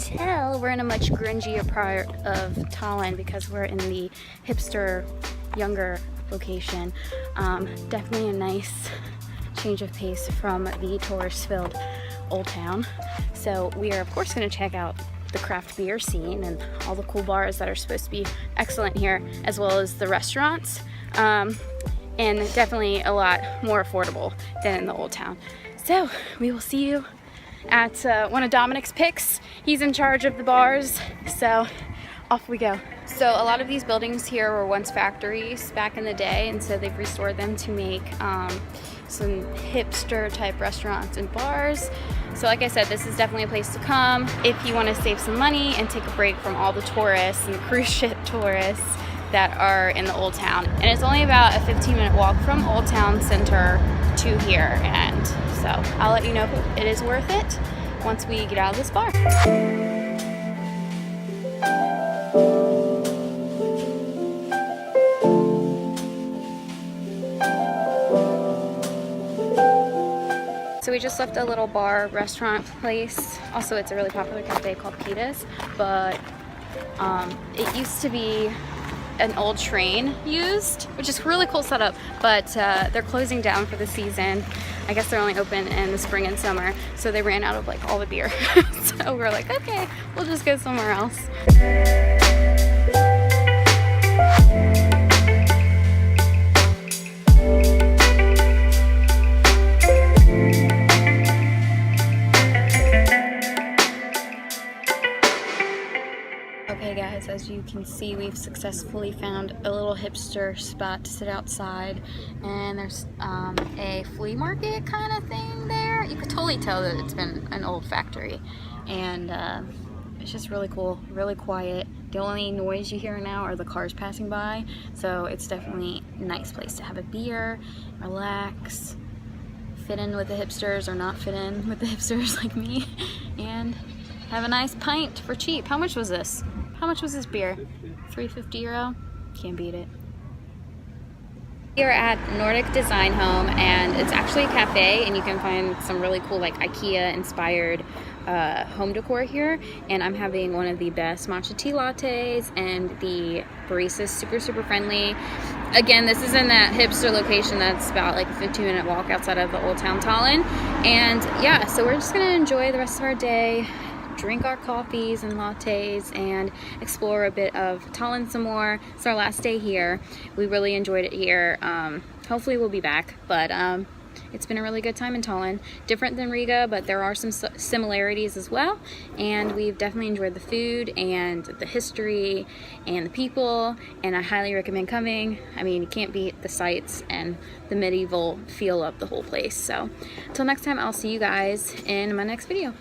tell, we're in a much grungier part of Tallinn because we're in the hipster, younger location. Definitely a nice change of pace from the tourist-filled Old Town. So we are of course going to check out the craft beer scene and all the cool bars that are supposed to be excellent here, as well as the restaurants, and definitely a lot more affordable than in the Old Town. So we will see you at one of Dominic's picks. He's in charge of the bars, so off we go. So a lot of these buildings here were once factories back in the day, and so they've restored them to make some hipster type restaurants and bars. So like I said, this is definitely a place to come if you want to save some money and take a break from all the tourists and the cruise ship tourists that are in the Old Town. And it's only about a 15-minute walk from Old Town Center to here, and so I'll let you know if it is worth it once we get out of this bar. So we just left a little bar restaurant place. Also, it's a really popular cafe called Pitas, but it used to be an old train used, which is a really cool setup, but they're closing down for the season. I guess they're only open in the spring and summer, so they ran out of like all the beer. So we're like, okay, we'll just go somewhere else. Okay guys, as you can see, we've successfully found a little hipster spot to sit outside, and there's a flea market kind of thing there. You could totally tell that it's been an old factory, and it's just really cool, really quiet. The only noise you hear now are the cars passing by, so it's definitely a nice place to have a beer, relax, fit in with the hipsters or not fit in with the hipsters like me, and have a nice pint for cheap. How much was this? How much was this beer? 350 euro? Can't beat it. We are at Nordic Design Home, and it's actually a cafe, and you can find some really cool like IKEA inspired home decor here. And I'm having one of the best matcha tea lattes, and the barista's super friendly. Again, this is in that hipster location that's about like a 15-minute walk outside of the Old Town Tallinn. And yeah, so we're just gonna enjoy the rest of our day, drink our coffees and lattes, and explore a bit of Tallinn some more. It's our last day here. We really enjoyed it here. Hopefully we'll be back, but it's been a really good time in Tallinn. Different than Riga, but there are some similarities as well, and we've definitely enjoyed the food and the history and the people, and I highly recommend coming. I mean, you can't beat the sights and the medieval feel of the whole place. So until next time, I'll see you guys in my next video.